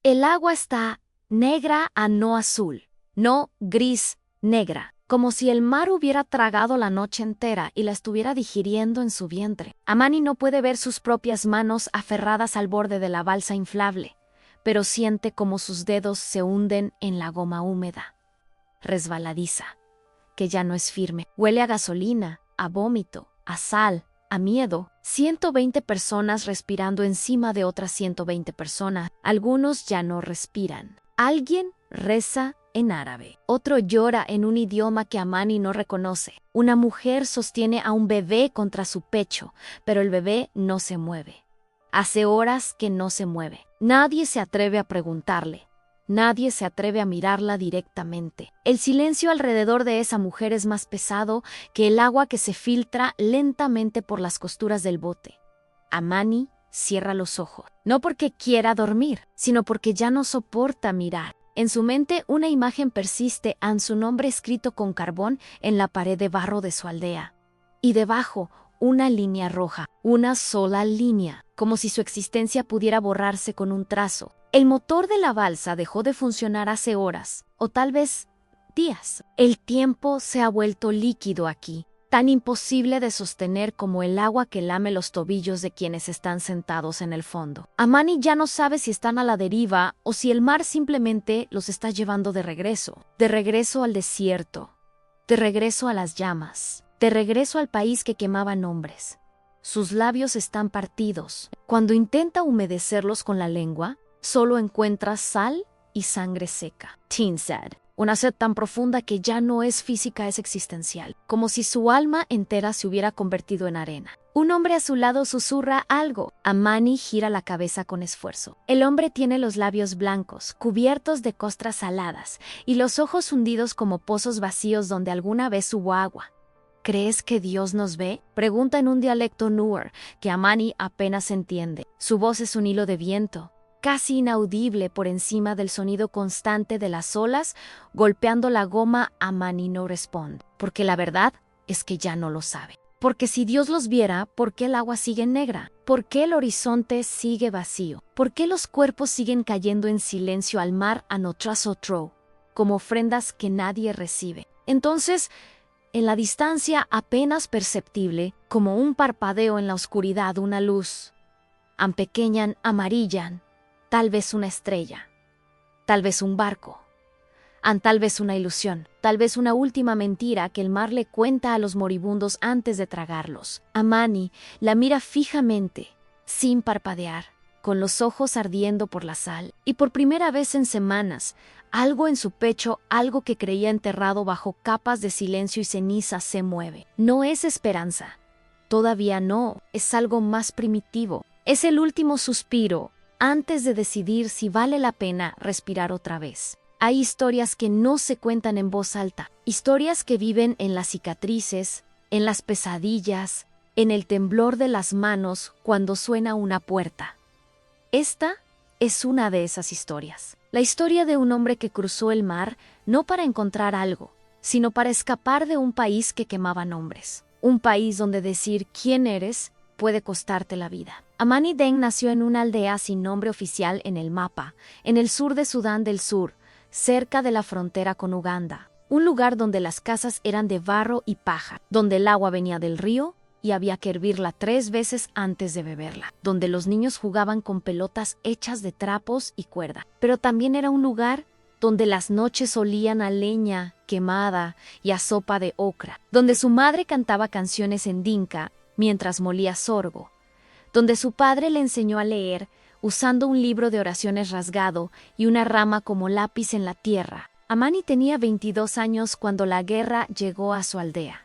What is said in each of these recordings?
El agua está negra a no azul, no gris, negra, como si el mar hubiera tragado la noche entera y la estuviera digiriendo en su vientre. Amani no puede ver sus propias manos aferradas al borde de la balsa inflable, pero siente como sus dedos se hunden en la goma húmeda, resbaladiza, que ya no es firme. Huele a gasolina, a vómito, a sal, a miedo. 120 personas respirando encima de otras 120 personas. Algunos ya no respiran. Alguien reza en árabe. Otro llora en un idioma que Amani no reconoce. Una mujer sostiene a un bebé contra su pecho, pero el bebé no se mueve. Hace horas que no se mueve. Nadie se atreve a preguntarle. Nadie se atreve a mirarla directamente. El silencio alrededor de esa mujer es más pesado que el agua que se filtra lentamente por las costuras del bote. Amani cierra los ojos, no porque quiera dormir, sino porque ya no soporta mirar. En su mente una imagen persiste a su nombre escrito con carbón en la pared de barro de su aldea. Y debajo, una línea roja, una sola línea, como si su existencia pudiera borrarse con un trazo. El motor de la balsa dejó de funcionar hace horas, o tal vez días. El tiempo se ha vuelto líquido aquí, tan imposible de sostener como el agua que lame los tobillos de quienes están sentados en el fondo. Amani ya no sabe si están a la deriva o si el mar simplemente los está llevando de regreso al desierto, de regreso a las llamas, de regreso al país que quemaba nombres. Sus labios están partidos. Cuando intenta humedecerlos con la lengua, solo encuentra sal y sangre seca. Teen sed. Una sed tan profunda que ya no es física, es existencial. Como si su alma entera se hubiera convertido en arena. Un hombre a su lado susurra algo. Amani gira la cabeza con esfuerzo. El hombre tiene los labios blancos, cubiertos de costras saladas, y los ojos hundidos como pozos vacíos donde alguna vez hubo agua. ¿Crees que Dios nos ve?, pregunta en un dialecto Nuer que Amani apenas entiende. Su voz es un hilo de viento, casi inaudible por encima del sonido constante de las olas golpeando la goma. Amani no responde, porque la verdad es que ya no lo sabe. Porque si Dios los viera, ¿por qué el agua sigue negra? ¿Por qué el horizonte sigue vacío? ¿Por qué los cuerpos siguen cayendo en silencio al mar ano tras otro, como ofrendas que nadie recibe? Entonces, en la distancia apenas perceptible, como un parpadeo en la oscuridad, una luz. Ampequeñan, amarillan, tal vez una estrella, tal vez un barco, tal vez una ilusión, tal vez una última mentira que el mar le cuenta a los moribundos antes de tragarlos. Amani la mira fijamente, sin parpadear, con los ojos ardiendo por la sal, y por primera vez en semanas, algo en su pecho, algo que creía enterrado bajo capas de silencio y ceniza, se mueve. No es esperanza. Todavía no. Es algo más primitivo. Es el último suspiro antes de decidir si vale la pena respirar otra vez. Hay historias que no se cuentan en voz alta. Historias que viven en las cicatrices, en las pesadillas, en el temblor de las manos cuando suena una puerta. Esta es una de esas historias. La historia de un hombre que cruzó el mar no para encontrar algo, sino para escapar de un país que quemaba nombres. Un país donde decir quién eres puede costarte la vida. Amani Deng nació en una aldea sin nombre oficial en el mapa, en el sur de Sudán del Sur, cerca de la frontera con Uganda. Un lugar donde las casas eran de barro y paja, donde el agua venía del río y había que hervirla 3 veces antes de beberla, donde los niños jugaban con pelotas hechas de trapos y cuerda. Pero también era un lugar donde las noches olían a leña quemada y a sopa de ocra, donde su madre cantaba canciones en dinka mientras molía sorgo, donde su padre le enseñó a leer usando un libro de oraciones rasgado y una rama como lápiz en la tierra. Amani tenía 22 años cuando la guerra llegó a su aldea.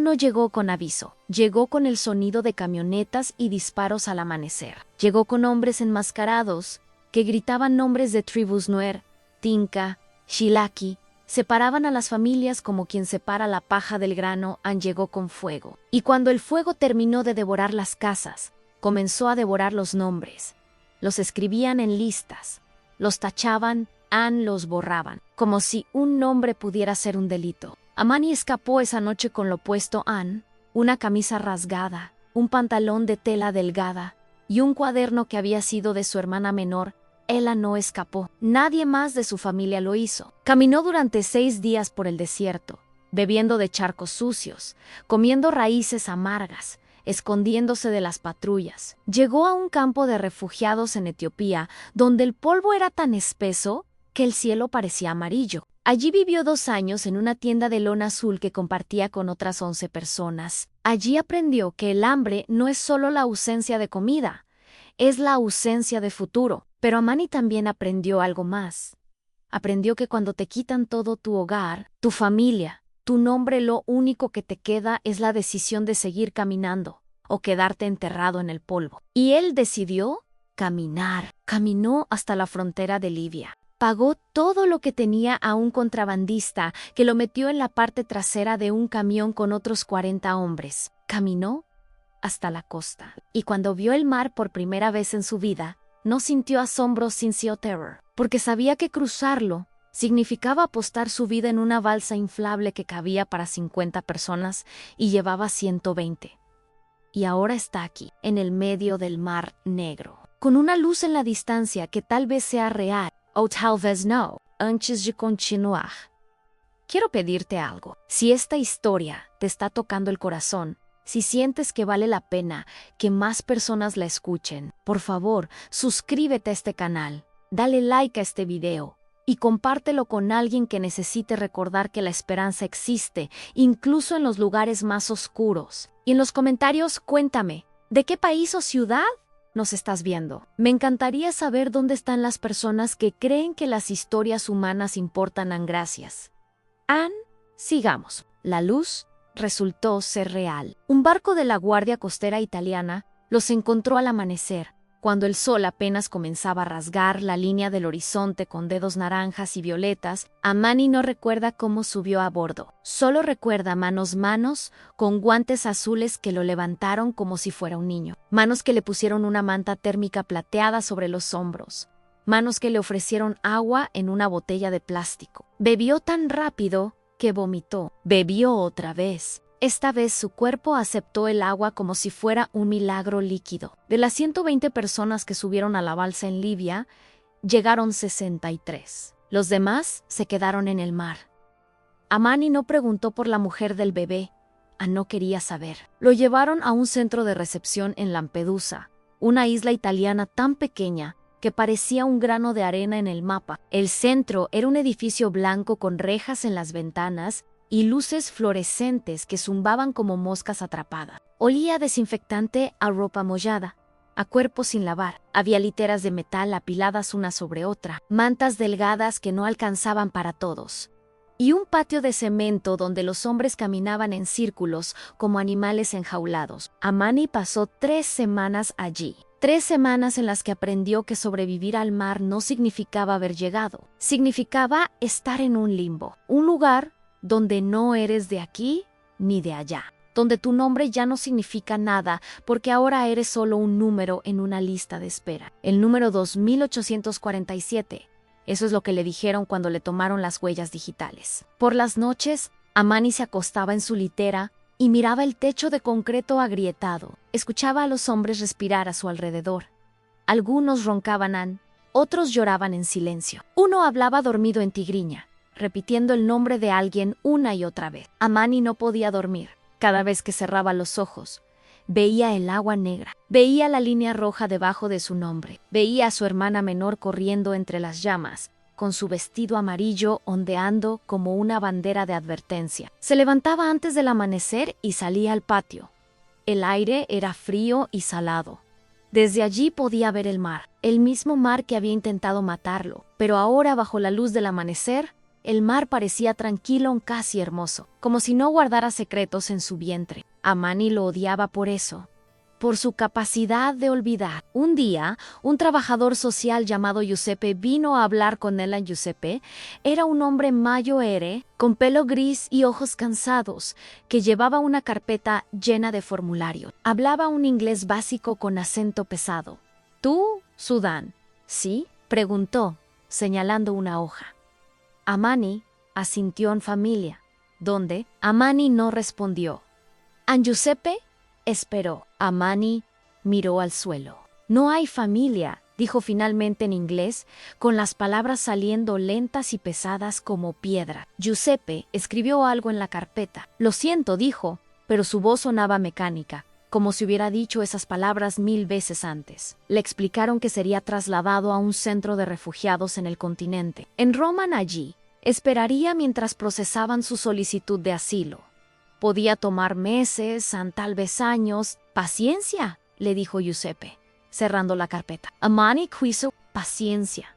No llegó con aviso, llegó con el sonido de camionetas y disparos al amanecer. Llegó con hombres enmascarados que gritaban nombres de tribus Nuer, Tinka, Shilaki, separaban a las familias como quien separa la paja del grano. Llegó con fuego. Y cuando el fuego terminó de devorar las casas, comenzó a devorar los nombres. Los escribían en listas, los tachaban, los borraban, como si un nombre pudiera ser un delito. Amani escapó esa noche con lo puesto una camisa rasgada, un pantalón de tela delgada y un cuaderno que había sido de su hermana menor Ela no escapó. Nadie más de su familia lo hizo. Caminó durante 6 días por el desierto, bebiendo de charcos sucios, comiendo raíces amargas, escondiéndose de las patrullas. Llegó a un campo de refugiados en Etiopía, donde el polvo era tan espeso que el cielo parecía amarillo. Allí vivió 2 años en una tienda de lona azul que compartía con otras 11 personas. Allí aprendió que el hambre no es solo la ausencia de comida, es la ausencia de futuro. Pero Amani también aprendió algo más. Aprendió que cuando te quitan todo tu hogar, tu familia, tu nombre, lo único que te queda es la decisión de seguir caminando o quedarte enterrado en el polvo. Y él decidió caminar. Caminó hasta la frontera de Libia. Pagó todo lo que tenía a un contrabandista que lo metió en la parte trasera de un camión con otros 40 hombres. Caminó hasta la costa. Y cuando vio el mar por primera vez en su vida, no sintió asombro, sintió terror, porque sabía que cruzarlo significaba apostar su vida en una balsa inflable que cabía para 50 personas y llevaba 120. Y ahora está aquí, en el medio del Mar Negro, con una luz en la distancia que tal vez sea real, o tal vez no. Antes de continuar, quiero pedirte algo. Si esta historia te está tocando el corazón, si sientes que vale la pena que más personas la escuchen, por favor, suscríbete a este canal, dale like a este video y compártelo con alguien que necesite recordar que la esperanza existe, incluso en los lugares más oscuros. Y en los comentarios cuéntame, ¿de qué país o ciudad nos estás viendo? Me encantaría saber dónde están las personas que creen que las historias humanas importan. Gracias. Sigamos. La luz resultó ser real. Un barco de la Guardia Costera italiana los encontró al amanecer, cuando el sol apenas comenzaba a rasgar la línea del horizonte con dedos naranjas y violetas. Amani no recuerda cómo subió a bordo. Solo recuerda manos con guantes azules que lo levantaron como si fuera un niño. Manos que le pusieron una manta térmica plateada sobre los hombros. Manos que le ofrecieron agua en una botella de plástico. Bebió tan rápido que vomitó. Bebió otra vez. Esta vez su cuerpo aceptó el agua como si fuera un milagro líquido. De las 120 personas que subieron a la balsa en Libia, llegaron 63. Los demás se quedaron en el mar. Amani no preguntó por la mujer del bebé. No quería saber. Lo llevaron a un centro de recepción en Lampedusa, una isla italiana tan pequeña que parecía un grano de arena en el mapa. El centro era un edificio blanco con rejas en las ventanas y luces fluorescentes que zumbaban como moscas atrapadas. Olía a desinfectante, a ropa mollada, a cuerpos sin lavar. Había literas de metal apiladas una sobre otra, mantas delgadas que no alcanzaban para todos, y un patio de cemento donde los hombres caminaban en círculos como animales enjaulados. Amani pasó 3 semanas allí. 3 semanas en las que aprendió que sobrevivir al mar no significaba haber llegado. Significaba estar en un limbo, un lugar donde no eres de aquí ni de allá, donde tu nombre ya no significa nada porque ahora eres solo un número en una lista de espera. El número 2847. Eso es lo que le dijeron cuando le tomaron las huellas digitales. Por las noches, Amani se acostaba en su litera y miraba el techo de concreto agrietado. Escuchaba a los hombres respirar a su alrededor. Algunos roncaban, otros lloraban en silencio. Uno hablaba dormido en tigriña, repitiendo el nombre de alguien una y otra vez. Amani no podía dormir. Cada vez que cerraba los ojos, veía el agua negra, veía la línea roja debajo de su nombre, veía a su hermana menor corriendo entre las llamas, con su vestido amarillo ondeando como una bandera de advertencia. Se levantaba antes del amanecer y salía al patio. El aire era frío y salado. Desde allí podía ver el mar, el mismo mar que había intentado matarlo, pero ahora bajo la luz del amanecer, el mar parecía tranquilo, casi hermoso, como si no guardara secretos en su vientre. Amani lo odiaba por eso, por su capacidad de olvidar. Un día, un trabajador social llamado Giuseppe vino a hablar con él. Giuseppe era un hombre mayor, con pelo gris y ojos cansados, que llevaba una carpeta llena de formularios. Hablaba un inglés básico con acento pesado. ¿Tú, Sudán? ¿Sí?, preguntó, señalando una hoja. Amani asintió en familia, donde Amani no respondió. Giuseppe esperó. Amani miró al suelo. No hay familia, dijo finalmente en inglés, con las palabras saliendo lentas y pesadas como piedra. Giuseppe escribió algo en la carpeta. Lo siento, dijo, pero su voz sonaba mecánica, como si hubiera dicho esas palabras 1000 veces antes. Le explicaron que sería trasladado a un centro de refugiados en el continente. En Roma, allí, esperaría mientras procesaban su solicitud de asilo. Podía tomar meses, tal vez años. Paciencia, le dijo Giuseppe, cerrando la carpeta. Amani quiso paciencia.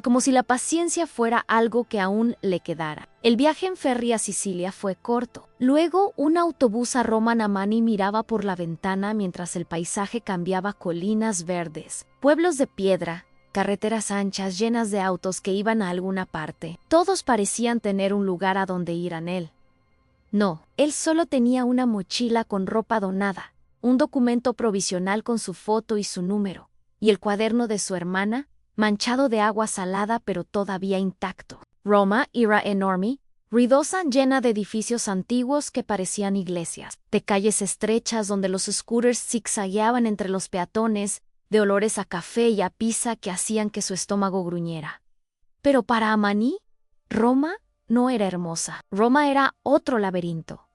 Como si la paciencia fuera algo que aún le quedara. El viaje en ferry a Sicilia fue corto. Luego, un autobús a Roma. Amani miraba por la ventana mientras el paisaje cambiaba colinas verdes, pueblos de piedra, carreteras anchas llenas de autos que iban a alguna parte. Todos parecían tener un lugar a donde ir a él. No, él solo tenía una mochila con ropa donada, un documento provisional con su foto y su número, y el cuaderno de su hermana, manchado de agua salada pero todavía intacto. Roma era enorme, ruidosa, llena de edificios antiguos que parecían iglesias, de calles estrechas donde los scooters zigzagueaban entre los peatones, de olores a café y a pizza que hacían que su estómago gruñera. Pero para Amani, Roma no era hermosa. Roma era otro laberinto,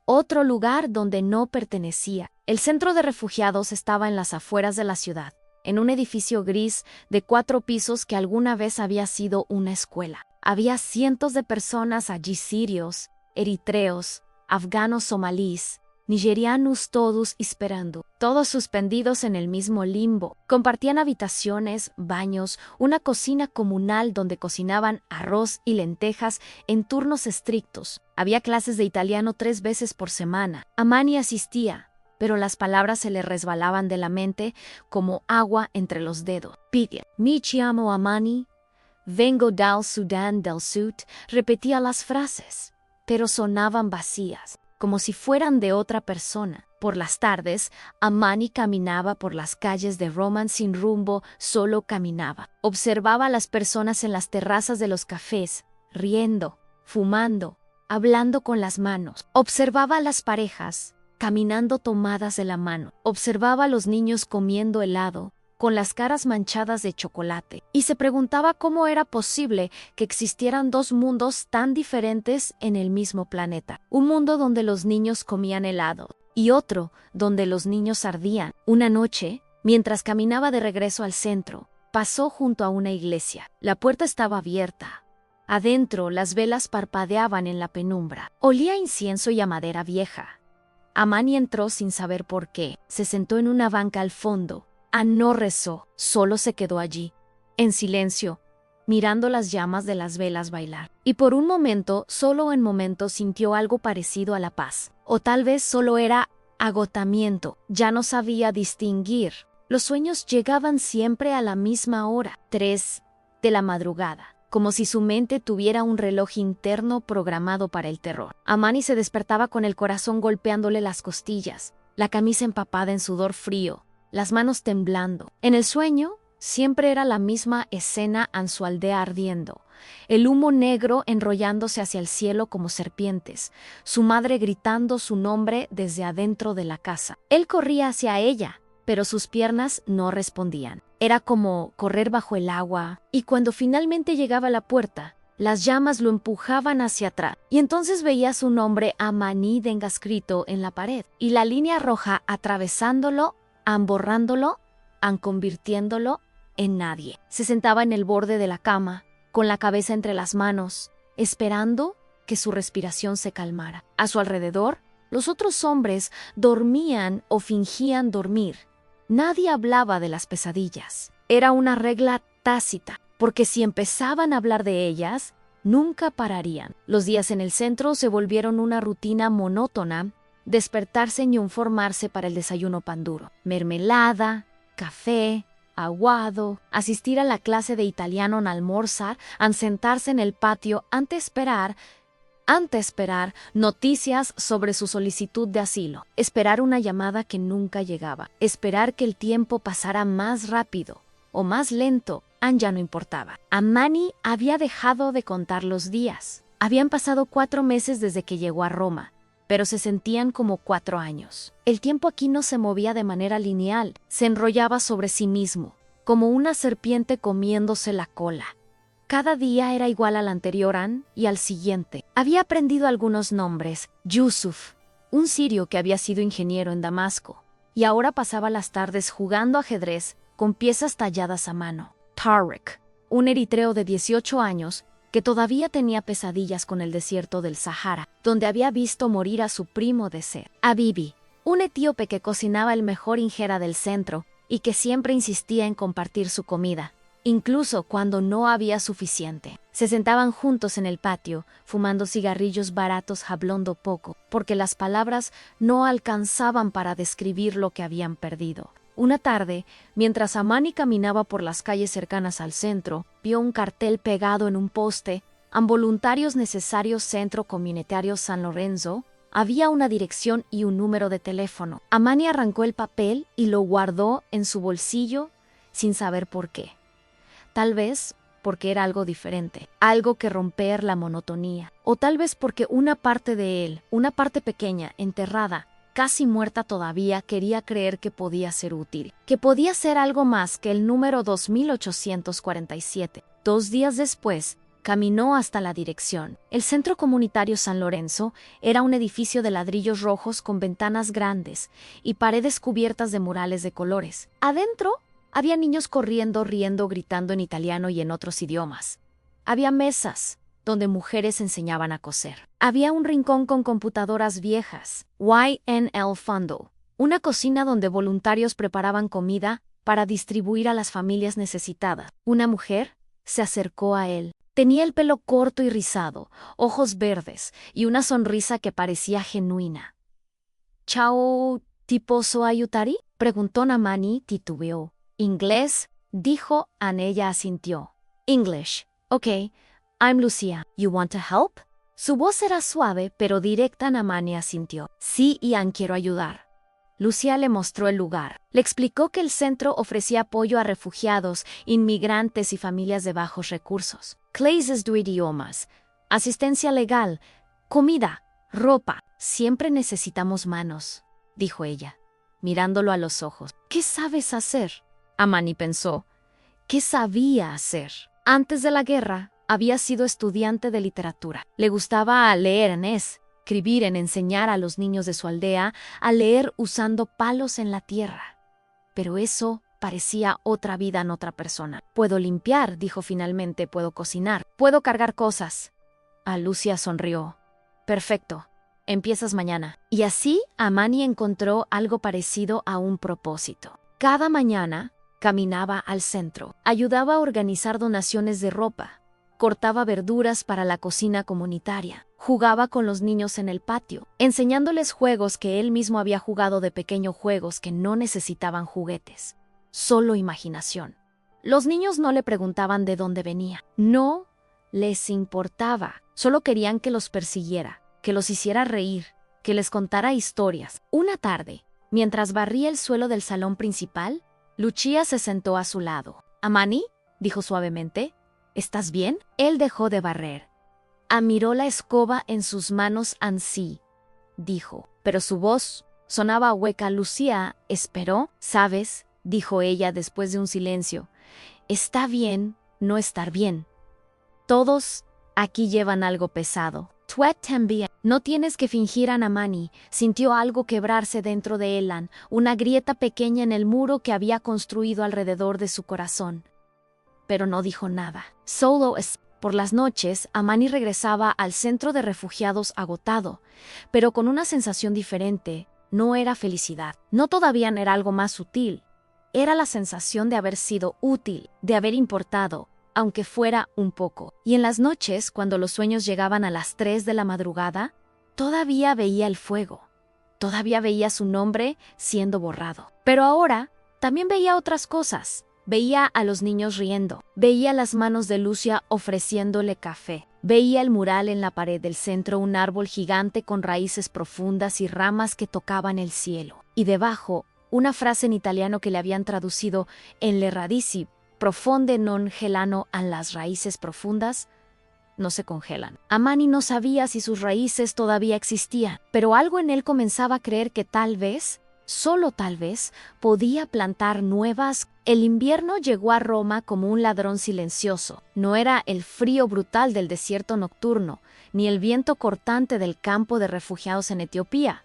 otro lugar donde no pertenecía. El centro de refugiados estaba en las afueras de la ciudad, en un edificio gris de 4 pisos que alguna vez había sido una escuela. Había cientos de personas allí, sirios, eritreos, afganos, somalíes, nigerianos, todos esperando, todos suspendidos en el mismo limbo. Compartían habitaciones, baños, una cocina comunal donde cocinaban arroz y lentejas en turnos estrictos. Había clases de italiano 3 veces por semana. Amani asistía, pero las palabras se le resbalaban de la mente como agua entre los dedos. Pide, mi chiamo Amani, vengo dal Sudán del Sud, repetía las frases, pero sonaban vacías, como si fueran de otra persona. Por las tardes, Amani caminaba por las calles de Roma sin rumbo, solo caminaba. Observaba a las personas en las terrazas de los cafés, riendo, fumando, hablando con las manos. Observaba a las parejas, caminando tomadas de la mano. Observaba a los niños comiendo helado, con las caras manchadas de chocolate, y se preguntaba cómo era posible que existieran 2 mundos tan diferentes en el mismo planeta. Un mundo donde los niños comían helado, y otro donde los niños ardían. Una noche, mientras caminaba de regreso al centro, pasó junto a una iglesia. La puerta estaba abierta. Adentro, las velas parpadeaban en la penumbra. Olía a incienso y a madera vieja. Amani entró sin saber por qué. Se sentó en una banca al fondo. No rezó, solo se quedó allí, en silencio, mirando las llamas de las velas bailar. Y por un momento, solo en momentos, sintió algo parecido a la paz. O tal vez solo era agotamiento. Ya no sabía distinguir. Los sueños llegaban siempre a la misma hora, 3 de la madrugada, como si su mente tuviera un reloj interno programado para el terror. Amani se despertaba con el corazón golpeándole las costillas, la camisa empapada en sudor frío, las manos temblando. En el sueño, siempre era la misma escena en su aldea ardiendo, el humo negro enrollándose hacia el cielo como serpientes, su madre gritando su nombre desde adentro de la casa. Él corría hacia ella, pero sus piernas no respondían. Era como correr bajo el agua, y cuando finalmente llegaba a la puerta, las llamas lo empujaban hacia atrás, y entonces veía su nombre Amani escrito en la pared, y la línea roja atravesándolo, borrándolo, convirtiéndolo en nadie. Se sentaba en el borde de la cama, con la cabeza entre las manos, esperando que su respiración se calmara. A su alrededor, los otros hombres dormían o fingían dormir. Nadie hablaba de las pesadillas. Era una regla tácita, porque si empezaban a hablar de ellas, nunca pararían. Los días en el centro se volvieron una rutina monótona. Despertarse y formarse para el desayuno pan duro, mermelada, café, aguado, asistir a la clase de italiano al almorzar, sentarse en el patio ante esperar noticias sobre su solicitud de asilo, esperar una llamada que nunca llegaba, esperar que el tiempo pasara más rápido o más lento, ya no importaba. Amani había dejado de contar los días. Habían pasado 4 meses desde que llegó a Roma, pero se sentían como 4 años. El tiempo aquí no se movía de manera lineal, se enrollaba sobre sí mismo, como una serpiente comiéndose la cola. Cada día era igual al anterior y al siguiente. Había aprendido algunos nombres: Yusuf, un sirio que había sido ingeniero en Damasco, y ahora pasaba las tardes jugando ajedrez con piezas talladas a mano; Tarek, un eritreo de 18 años que todavía tenía pesadillas con el desierto del Sahara, donde había visto morir a su primo de sed; Habibi, un etíope que cocinaba el mejor injera del centro y que siempre insistía en compartir su comida, incluso cuando no había suficiente. Se sentaban juntos en el patio, fumando cigarrillos baratos, hablando poco, porque las palabras no alcanzaban para describir lo que habían perdido. Una tarde, mientras Amani caminaba por las calles cercanas al centro, vio un cartel pegado en un poste: «Voluntarios necesarios, Centro Comunitario San Lorenzo». Había una dirección y un número de teléfono. Amani arrancó el papel y lo guardó en su bolsillo sin saber por qué. Tal vez porque era algo diferente, algo que romper la monotonía. O tal vez porque una parte de él, una parte pequeña, enterrada, casi muerta todavía, quería creer que podía ser útil, que podía ser algo más que el número 2847. 2 días después, caminó hasta la dirección. El Centro Comunitario San Lorenzo era un edificio de ladrillos rojos con ventanas grandes y paredes cubiertas de murales de colores. Adentro había niños corriendo, riendo, gritando en italiano y en otros idiomas. Había mesas donde mujeres enseñaban a coser. Había un rincón con computadoras viejas, YNL Fondo, una cocina donde voluntarios preparaban comida para distribuir a las familias necesitadas. Una mujer se acercó a él. Tenía el pelo corto y rizado, ojos verdes y una sonrisa que parecía genuina. «¿Chao, ti posso aiutare?», preguntó Namani. Titubeó. «¿Inglés?», dijo. Ella asintió. «English. Okay, I'm Lucia. You want to help?». Su voz era suave pero directa. Namani asintió. «Sí, Ian, quiero ayudar». Lucia le mostró el lugar. Le explicó que el centro ofrecía apoyo a refugiados, inmigrantes y familias de bajos recursos. Clases de idiomas, asistencia legal, comida, ropa. «Siempre necesitamos manos», dijo ella, mirándolo a los ojos. «¿Qué sabes hacer?». Amani pensó. ¿Qué sabía hacer? Antes de la guerra, había sido estudiante de literatura. Le gustaba leer escribir, enseñar a los niños de su aldea a leer usando palos en la tierra. Pero eso parecía otra vida en otra persona. «Puedo limpiar», dijo finalmente. «Puedo cocinar. Puedo cargar cosas». Lucia sonrió. «Perfecto. Empiezas mañana». Y así Amani encontró algo parecido a un propósito. Cada mañana caminaba al centro, ayudaba a organizar donaciones de ropa, cortaba verduras para la cocina comunitaria, jugaba con los niños en el patio, enseñándoles juegos que él mismo había jugado de pequeño, juegos que no necesitaban juguetes, solo imaginación. Los niños no le preguntaban de dónde venía, no les importaba, solo querían que los persiguiera, que los hiciera reír, que les contara historias. Una tarde, mientras barría el suelo del salón principal, Lucia se sentó a su lado. «Amani», dijo suavemente, «¿estás bien?». Él dejó de barrer. Miró la escoba en sus manos. «Ansí», dijo, pero su voz sonaba hueca. Lucia esperó. «¿Sabes?», dijo ella después de un silencio. «Está bien no estar bien. Todos aquí llevan algo pesado. Tuet también. No tienes que fingir». Amani sintió algo quebrarse dentro de Elan, una grieta pequeña en el muro que había construido alrededor de su corazón. Pero no dijo nada. Por las noches, Amani regresaba al centro de refugiados agotado, pero con una sensación diferente. No era felicidad. No todavía era algo más sutil. Era la sensación de haber sido útil, de haber importado, aunque fuera un poco. Y en las noches, cuando los sueños llegaban a las 3 de la madrugada, todavía veía el fuego. Todavía veía su nombre siendo borrado. Pero ahora también veía otras cosas. Veía a los niños riendo, veía las manos de Lucia ofreciéndole café, veía el mural en la pared del centro, un árbol gigante con raíces profundas y ramas que tocaban el cielo, y debajo una frase en italiano que le habían traducido en le radici profonde non gelano. Las raíces profundas no se congelan. Amani no sabía si sus raíces todavía existían, pero algo en él comenzaba a creer que tal vez solo tal vez, podía plantar nuevas. El invierno llegó a Roma como un ladrón silencioso. No era el frío brutal del desierto nocturno, ni el viento cortante del campo de refugiados en Etiopía,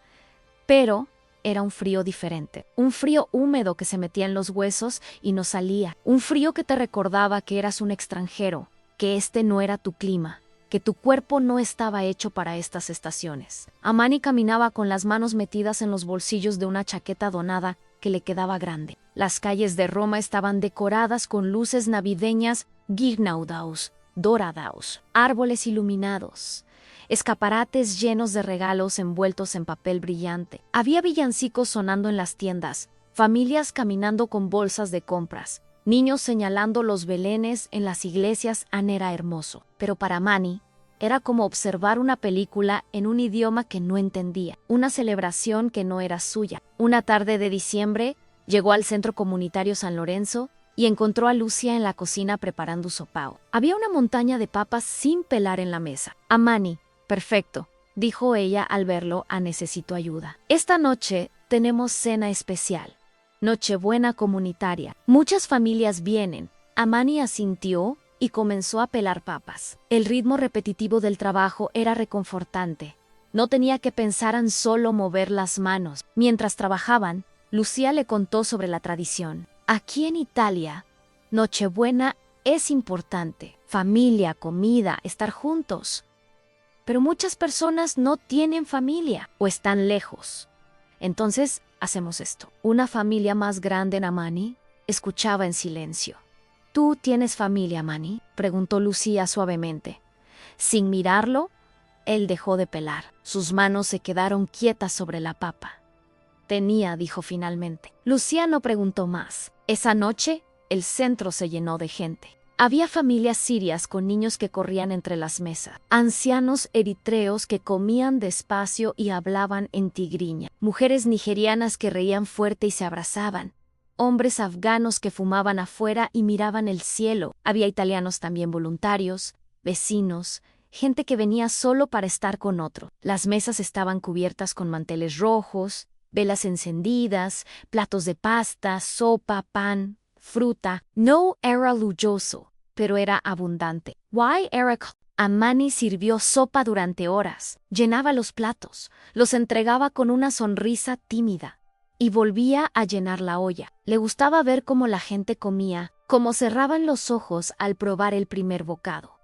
pero era un frío diferente, un frío húmedo que se metía en los huesos y no salía, un frío que te recordaba que eras un extranjero, que este no era tu clima, que tu cuerpo no estaba hecho para estas estaciones. Amani caminaba con las manos metidas en los bolsillos de una chaqueta donada que le quedaba grande. Las calles de Roma estaban decoradas con luces navideñas, guirnaldaos, dorados, árboles iluminados, escaparates llenos de regalos envueltos en papel brillante. Había villancicos sonando en las tiendas, familias caminando con bolsas de compras, niños señalando los belenes en las iglesias. Era hermoso, pero para Amani era como observar una película en un idioma que no entendía, una celebración que no era suya. Una tarde de diciembre llegó al centro comunitario San Lorenzo y encontró a Lucia en la cocina preparando sopao. Había una montaña de papas sin pelar en la mesa. Amani: perfecto, dijo ella al verlo. Necesito ayuda. Esta noche tenemos cena especial. Nochebuena comunitaria. Muchas familias vienen. Amani asintió y comenzó a pelar papas. El ritmo repetitivo del trabajo era reconfortante. No tenía que pensar en solo mover las manos. Mientras trabajaban, Lucia le contó sobre la tradición. Aquí en Italia, Nochebuena es importante. Familia, comida, estar juntos. Pero muchas personas no tienen familia o están lejos. Entonces, hacemos esto. Una familia más grande en Amani escuchaba en silencio. ¿Tú tienes familia, Amani?, preguntó Lucia suavemente. Sin mirarlo, él dejó de pelar. Sus manos se quedaron quietas sobre la papa. Tenía, dijo finalmente. Lucia no preguntó más. Esa noche, el centro se llenó de gente. Había familias sirias con niños que corrían entre las mesas, ancianos eritreos que comían despacio y hablaban en tigriña, mujeres nigerianas que reían fuerte y se abrazaban, hombres afganos que fumaban afuera y miraban el cielo. Había italianos también voluntarios, vecinos, gente que venía solo para estar con otro. Las mesas estaban cubiertas con manteles rojos, velas encendidas, platos de pasta, sopa, pan, fruta. No era lujoso, pero era abundante. Why Eric? Amani sirvió sopa durante horas, llenaba los platos, los entregaba con una sonrisa tímida y volvía a llenar la olla. Le gustaba ver cómo la gente comía, cómo cerraban los ojos al probar el primer bocado,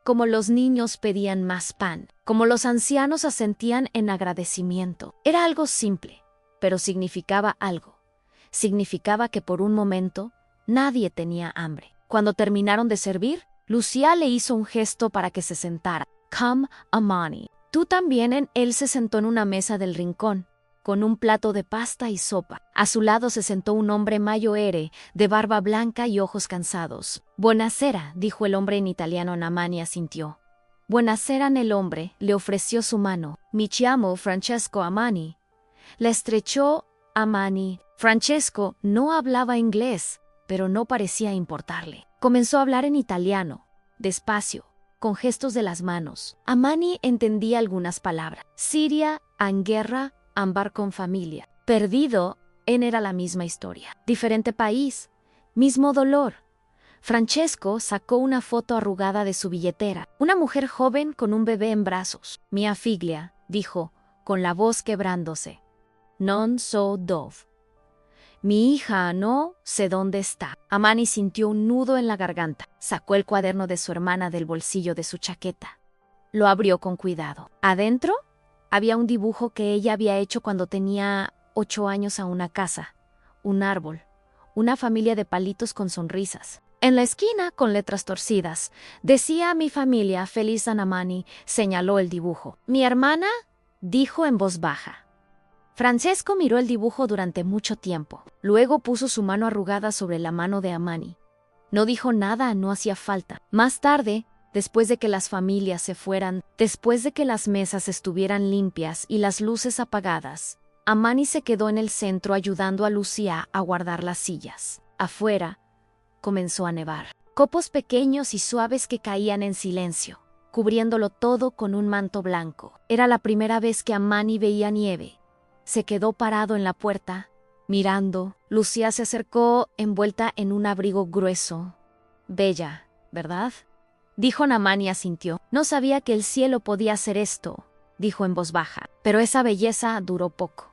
cómo los niños pedían más pan, cómo los ancianos asentían en agradecimiento. Era algo simple, pero significaba algo. Significaba que por un momento nadie tenía hambre. Cuando terminaron de servir, Lucia le hizo un gesto para que se sentara. Come, Amani. Tú también. Él se sentó en una mesa del rincón, con un plato de pasta y sopa. A su lado se sentó un hombre mayoere, de barba blanca y ojos cansados. Buonasera, dijo el hombre en italiano. Amani asintió. Buonasera. El hombre le ofreció su mano. Mi chiamo Francesco Amani. La estrechó Amani. Francesco no hablaba inglés, pero no parecía importarle. Comenzó a hablar en italiano, despacio, con gestos de las manos. Amani entendía algunas palabras. Siria, en guerra, ambar con familia. Perdido, era la misma historia. Diferente país, mismo dolor. Francesco sacó una foto arrugada de su billetera. Una mujer joven con un bebé en brazos. Mia figlia, dijo, con la voz quebrándose. Non so dove. Mi hija, no sé dónde está. Amani sintió un nudo en la garganta. Sacó el cuaderno de su hermana del bolsillo de su chaqueta. Lo abrió con cuidado. Adentro había un dibujo que ella había hecho cuando tenía 8 años a una casa, un árbol, una familia de palitos con sonrisas. En la esquina, con letras torcidas, decía mi familia feliz. Amani señaló el dibujo. Mi hermana, dijo en voz baja. Francesco miró el dibujo durante mucho tiempo. Luego puso su mano arrugada sobre la mano de Amani. No dijo nada, no hacía falta. Más tarde, después de que las familias se fueran, después de que las mesas estuvieran limpias y las luces apagadas, Amani se quedó en el centro ayudando a Lucia a guardar las sillas. Afuera, comenzó a nevar. Copos pequeños y suaves que caían en silencio, cubriéndolo todo con un manto blanco. Era la primera vez que Amani veía nieve. Se quedó parado en la puerta, Mirando, Lucía se acercó envuelta en un abrigo grueso. Bella, ¿verdad? Dijo Naamán y asintió. No sabía que el cielo podía hacer esto, dijo en voz baja. Pero esa belleza duró poco,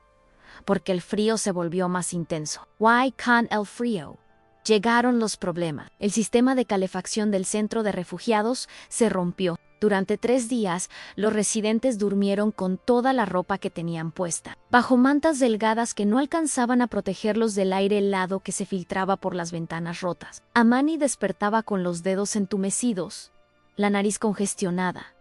porque el frío se volvió más intenso. Why can't el frío? Llegaron los problemas. El sistema de calefacción del centro de refugiados se rompió. Durante 3 días, los residentes durmieron con toda la ropa que tenían puesta, bajo mantas delgadas que no alcanzaban a protegerlos del aire helado que se filtraba por las ventanas rotas. Amani despertaba con los dedos entumecidos, la nariz congestionada,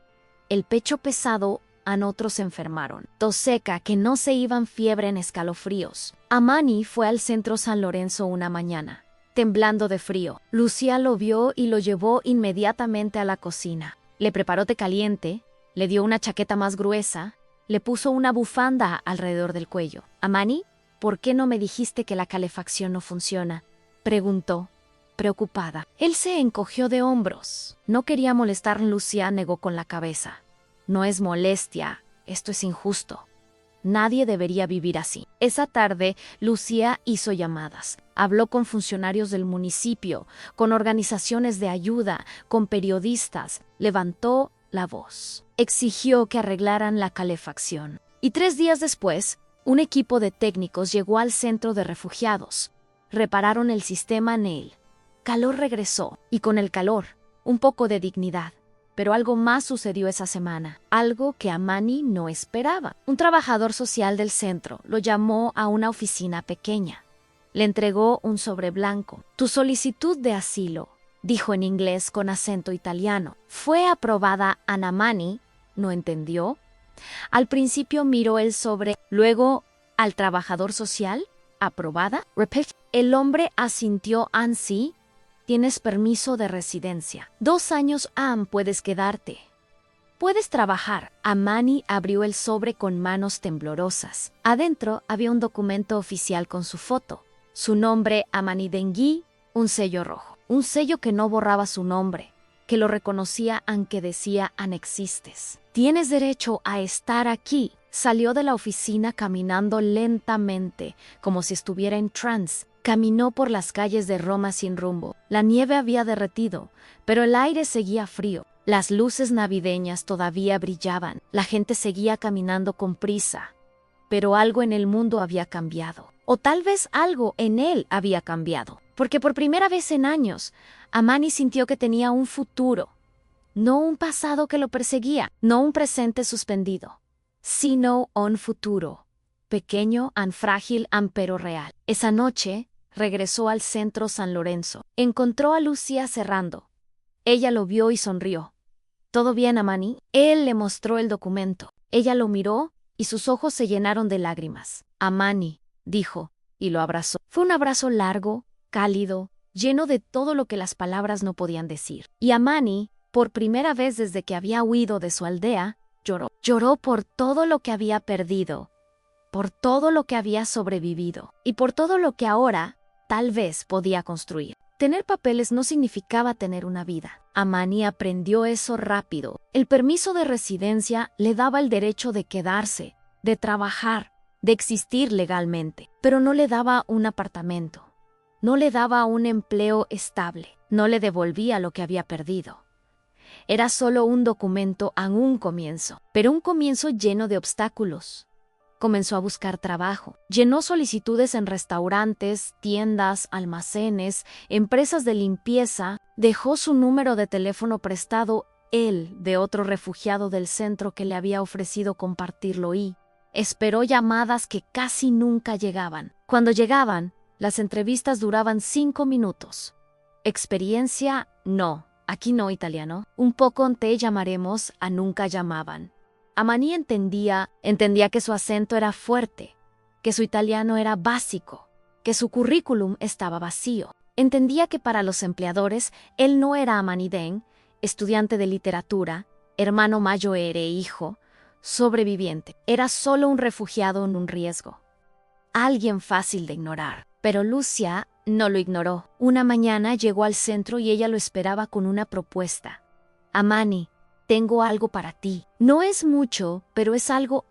el pecho pesado. Otros se enfermaron. Tos seca, que no se iban, fiebre en escalofríos. Amani fue al centro San Lorenzo una mañana, temblando de frío. Lucía lo vio y lo llevó inmediatamente a la cocina. Le preparó té caliente, le dio una chaqueta más gruesa, le puso una bufanda alrededor del cuello. Amani, ¿por qué no me dijiste que la calefacción no funciona?, preguntó, preocupada. Él se encogió de hombros. No quería molestar. Lucía negó con la cabeza. No es molestia, esto es injusto. Nadie debería vivir así. Esa tarde, Lucía hizo llamadas. Habló con funcionarios del municipio, con organizaciones de ayuda, con periodistas. Levantó la voz. Exigió que arreglaran la calefacción. Y 3 días después, un equipo de técnicos llegó al centro de refugiados. Repararon el sistema en él. Calor regresó, y con el calor, un poco de dignidad. Pero algo más sucedió esa semana, algo que Amani no esperaba. Un trabajador social del centro lo llamó a una oficina pequeña. Le entregó un sobre blanco. Tu solicitud de asilo, dijo en inglés con acento italiano. Fue aprobada. Amani no entendió. Al principio miró el sobre, luego al trabajador social. ¿Aprobada? Repeat. El hombre asintió. Sí. Tienes permiso de residencia. 2 años, puedes quedarte. Puedes trabajar. Amani abrió el sobre con manos temblorosas. Adentro había un documento oficial con su foto. Su nombre, Amani Dengui, un sello rojo. Un sello que no borraba su nombre, que lo reconocía aunque decía "Anexistes". Tienes derecho a estar aquí. Salió de la oficina caminando lentamente, como si estuviera en trance. Caminó por las calles de Roma sin rumbo. La nieve había derretido, pero el aire seguía frío. Las luces navideñas todavía brillaban. La gente seguía caminando con prisa. Pero algo en el mundo había cambiado. O tal vez algo en él había cambiado. Porque por primera vez en años, Amani sintió que tenía un futuro. No un pasado que lo perseguía, no un presente suspendido, sino un futuro. Pequeño, frágil, pero real. Esa noche, regresó al centro San Lorenzo. Encontró a Lucía cerrando. Ella lo vio y sonrió. ¿Todo bien, Amani? Él le mostró el documento. Ella lo miró y sus ojos se llenaron de lágrimas. Amani, dijo, y lo abrazó. Fue un abrazo largo, cálido, lleno de todo lo que las palabras no podían decir. Y Amani, por primera vez desde que había huido de su aldea, lloró. Lloró por todo lo que había perdido, por todo lo que había sobrevivido y por todo lo que ahora tal vez podía construir. Tener papeles no significaba tener una vida. Amani aprendió eso rápido. El permiso de residencia le daba el derecho de quedarse, de trabajar, de existir legalmente, pero no le daba un apartamento, no le daba un empleo estable, no le devolvía lo que había perdido. Era solo un documento a un comienzo, pero un comienzo lleno de obstáculos. Comenzó a buscar trabajo. Llenó solicitudes en restaurantes, tiendas, almacenes, empresas de limpieza. Dejó su número de teléfono prestado, él, de otro refugiado del centro que le había ofrecido compartirlo y esperó llamadas que casi nunca llegaban. Cuando llegaban, las entrevistas duraban 5 minutos. Experiencia, no. Aquí no, italiano. Un poco te llamaremos a nunca llamaban. Amani entendía que su acento era fuerte, que su italiano era básico, que su currículum estaba vacío. Entendía que para los empleadores él no era Amani Deng, estudiante de literatura, hermano mayor e hijo, sobreviviente. Era solo un refugiado en un riesgo. Alguien fácil de ignorar. Pero Lucía no lo ignoró. Una mañana llegó al centro y ella lo esperaba con una propuesta. Amani, tengo algo para ti. No es mucho, pero es algo.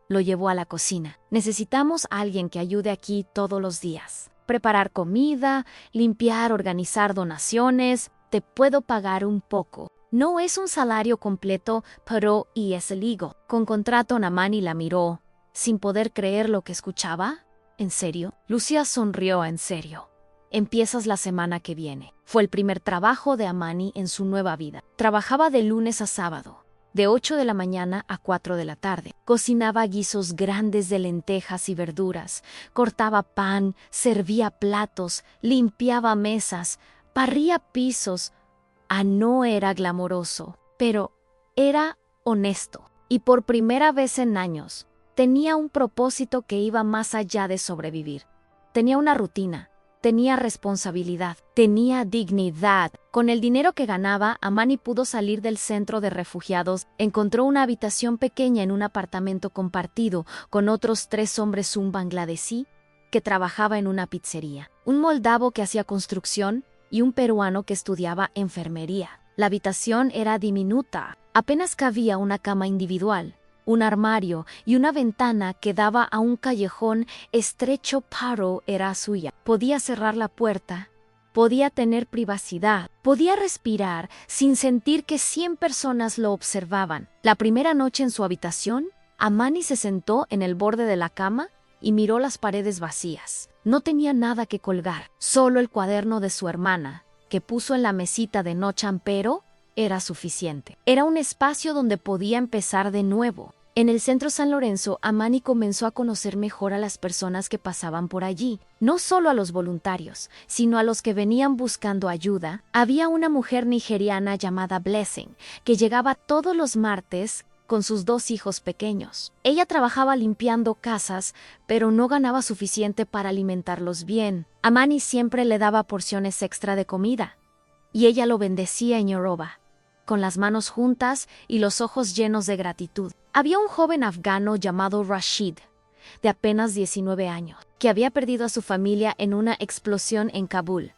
Lo llevó a la cocina. Necesitamos a alguien que ayude aquí todos los días. Preparar comida, limpiar, organizar donaciones. Te puedo pagar un poco. No es un salario completo, pero y es el higo. Con contrato, Amani la miró, sin poder creer lo que escuchaba. ¿En serio? Lucía sonrió en serio. Empiezas la semana que viene. Fue el primer trabajo de Amani en su nueva vida. Trabajaba de lunes a sábado, de 8 de la mañana a 4 de la tarde. Cocinaba guisos grandes de lentejas y verduras, cortaba pan, servía platos, limpiaba mesas, barría pisos. No era glamoroso, pero era honesto. Y por primera vez en años, tenía un propósito que iba más allá de sobrevivir. Tenía una rutina. Tenía responsabilidad, tenía dignidad. Con el dinero que ganaba, Amani pudo salir del centro de refugiados. Encontró una habitación pequeña en un apartamento compartido con otros 3 hombres, un bangladesí que trabajaba en una pizzería, un moldavo que hacía construcción y un peruano que estudiaba enfermería. La habitación era diminuta, apenas cabía una cama individual, un armario y una ventana que daba a un callejón estrecho, pero era suya. Podía cerrar la puerta, podía tener privacidad, podía respirar sin sentir que 100 personas lo observaban. La primera noche en su habitación, Amani se sentó en el borde de la cama y miró las paredes vacías. No tenía nada que colgar, solo el cuaderno de su hermana, que puso en la mesita de noche, pero era suficiente. Era un espacio donde podía empezar de nuevo. En el centro San Lorenzo, Amani comenzó a conocer mejor a las personas que pasaban por allí, no solo a los voluntarios, sino a los que venían buscando ayuda. Había una mujer nigeriana llamada Blessing, que llegaba todos los martes con sus 2 hijos pequeños. Ella trabajaba limpiando casas, pero no ganaba suficiente para alimentarlos bien. Amani siempre le daba porciones extra de comida, y ella lo bendecía en Yoruba, con las manos juntas y los ojos llenos de gratitud. Había un joven afgano llamado Rashid, de apenas 19 años, que había perdido a su familia en una explosión en Kabul.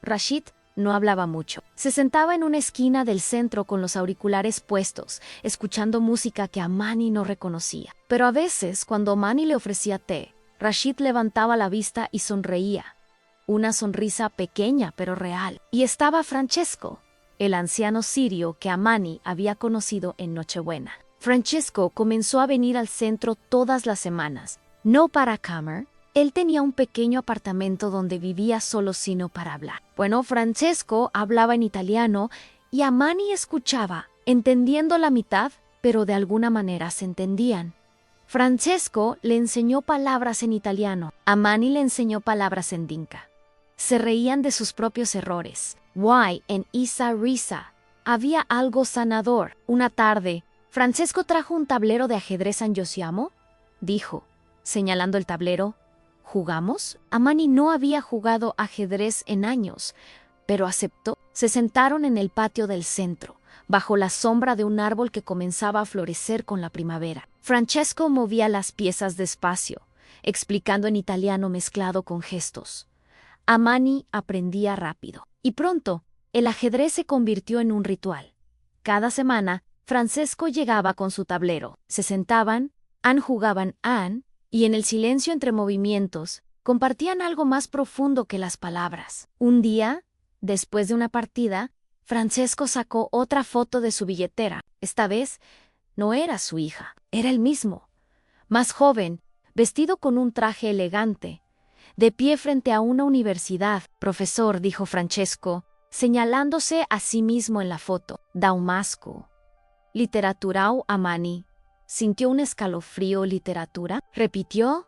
Rashid no hablaba mucho. Se sentaba en una esquina del centro con los auriculares puestos, escuchando música que Amani no reconocía. Pero a veces, cuando Amani le ofrecía té, Rashid levantaba la vista y sonreía. Una sonrisa pequeña pero real. Y estaba Francesco, el anciano sirio que Amani había conocido en Nochebuena. Francesco comenzó a venir al centro todas las semanas, no para comer. Él tenía un pequeño apartamento donde vivía solo, sino para hablar. Bueno, Francesco hablaba en italiano y Amani escuchaba, entendiendo la mitad, pero de alguna manera se entendían. Francesco le enseñó palabras en italiano, Amani le enseñó palabras en dinka. Se reían de sus propios errores. Why en Isa Risa. Había algo sanador. Una tarde, Francesco trajo un tablero de ajedrez a Yosiamo, dijo, señalando el tablero. ¿Jugamos? Amani no había jugado ajedrez en años, pero aceptó. Se sentaron en el patio del centro, bajo la sombra de un árbol que comenzaba a florecer con la primavera. Francesco movía las piezas despacio, explicando en italiano mezclado con gestos. Amani aprendía rápido, y pronto el ajedrez se convirtió en un ritual. Cada semana, Francesco llegaba con su tablero. Se sentaban, jugaban, y en el silencio entre movimientos, compartían algo más profundo que las palabras. Un día, después de una partida, Francesco sacó otra foto de su billetera. Esta vez, no era su hija, era él mismo. Más joven, vestido con un traje elegante, de pie frente a una universidad. Profesor, dijo Francesco, señalándose a sí mismo en la foto. Daumasco. Literaturau Amani. ¿Sintió un escalofrío? ¿Literatura? Repitió.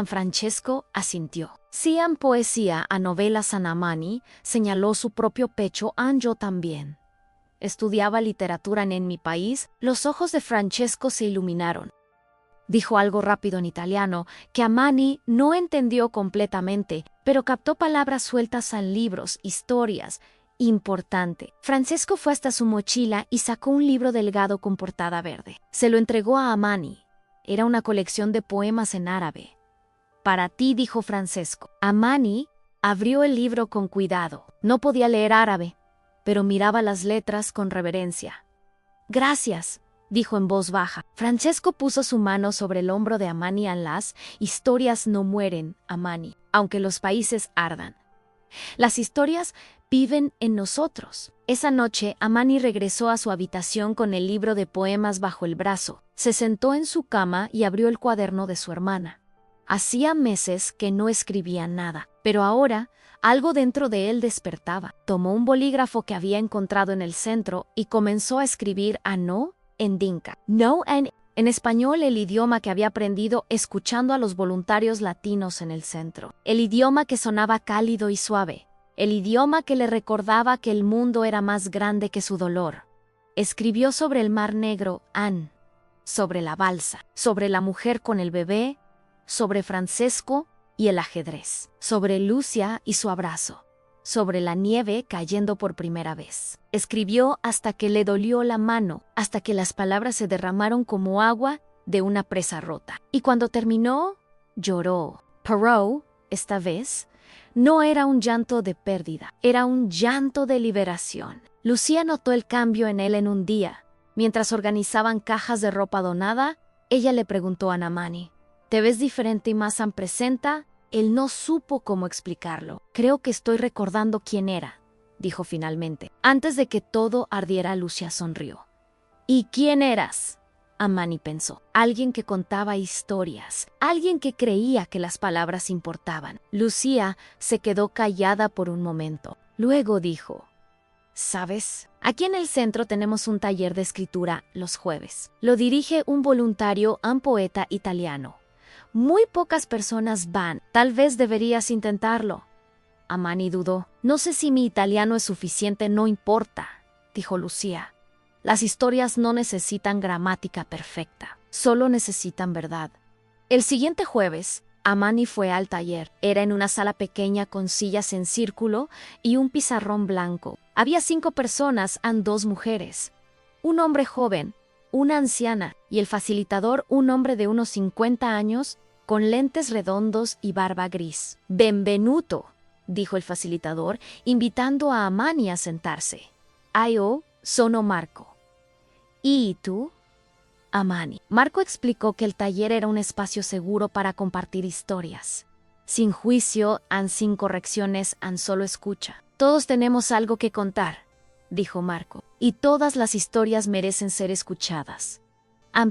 Francesco asintió. Sian poesía a novelas a Amani, señaló su propio pecho. Yo también. Estudiaba literatura en mi país. Los ojos de Francesco se iluminaron. Dijo algo rápido en italiano que Amani no entendió completamente, pero captó palabras sueltas en libros, historias. Importante. Francesco fue hasta su mochila y sacó un libro delgado con portada verde. Se lo entregó a Amani. Era una colección de poemas en árabe. Para ti, dijo Francesco. Amani abrió el libro con cuidado. No podía leer árabe, pero miraba las letras con reverencia. Gracias, dijo en voz baja. Francesco puso su mano sobre el hombro de Amani. Las historias no mueren, Amani, aunque los países ardan. Las historias viven en nosotros. Esa noche, Amani regresó a su habitación con el libro de poemas bajo el brazo. Se sentó en su cama y abrió el cuaderno de su hermana. Hacía meses que no escribía nada, pero ahora algo dentro de él despertaba. Tomó un bolígrafo que había encontrado en el centro y comenzó a escribir a no en dinka. No en español, el idioma que había aprendido escuchando a los voluntarios latinos en el centro. El idioma que sonaba cálido y suave. El idioma que le recordaba que el mundo era más grande que su dolor. Escribió sobre el Mar Negro, sobre la balsa, sobre la mujer con el bebé, sobre Francesco y el ajedrez, sobre Lucia y su abrazo, sobre la nieve cayendo por primera vez. Escribió hasta que le dolió la mano, hasta que las palabras se derramaron como agua de una presa rota. Y cuando terminó, lloró. Pero, esta vez, no era un llanto de pérdida, era un llanto de liberación. Lucía notó el cambio en él en un día. Mientras organizaban cajas de ropa donada, ella le preguntó a Amani: «¿Te ves diferente y más hampresenta?» Él no supo cómo explicarlo. «Creo que estoy recordando quién era», dijo finalmente. Antes de que todo ardiera, Lucia sonrió. «¿Y quién eras?», Amani pensó. Alguien que contaba historias, alguien que creía que las palabras importaban. Lucía se quedó callada por un momento. Luego dijo: «¿Sabes? Aquí en el centro tenemos un taller de escritura los jueves. Lo dirige un voluntario, un poeta italiano. Muy pocas personas van. Tal vez deberías intentarlo». Amani dudó. «No sé si mi italiano es suficiente, no importa», dijo Lucía. «Las historias no necesitan gramática perfecta, solo necesitan verdad». El siguiente jueves, Amani fue al taller. Era en una sala pequeña con sillas en círculo y un pizarrón blanco. Había 5 personas, 2 mujeres. Un hombre joven, una anciana y el facilitador, un hombre de unos 50 años, con lentes redondos y barba gris. «Benvenuto», dijo el facilitador, invitando a Amani a sentarse. «Io sono Marco». «¿Y tú?», Amani. Marco explicó que el taller era un espacio seguro para compartir historias. Sin juicio, sin correcciones, solo escucha. «Todos tenemos algo que contar», dijo Marco, «y todas las historias merecen ser escuchadas».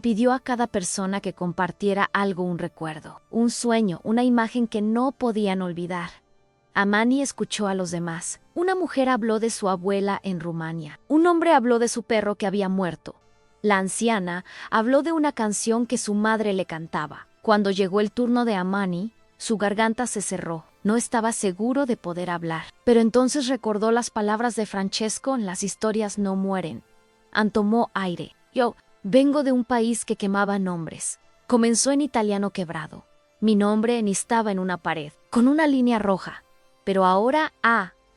Pidió a cada persona que compartiera algo, un recuerdo, un sueño, una imagen que no podían olvidar. Amani escuchó a los demás. Una mujer habló de su abuela en Rumania. Un hombre habló de su perro que había muerto. La anciana habló de una canción que su madre le cantaba. Cuando llegó el turno de Amani, su garganta se cerró. No estaba seguro de poder hablar. Pero entonces recordó las palabras de Francesco: «Las historias no mueren». Tomó aire. «Yo vengo de un país que quemaba nombres». Comenzó en italiano quebrado. «Mi nombre estaba en una pared, con una línea roja. Pero ahora,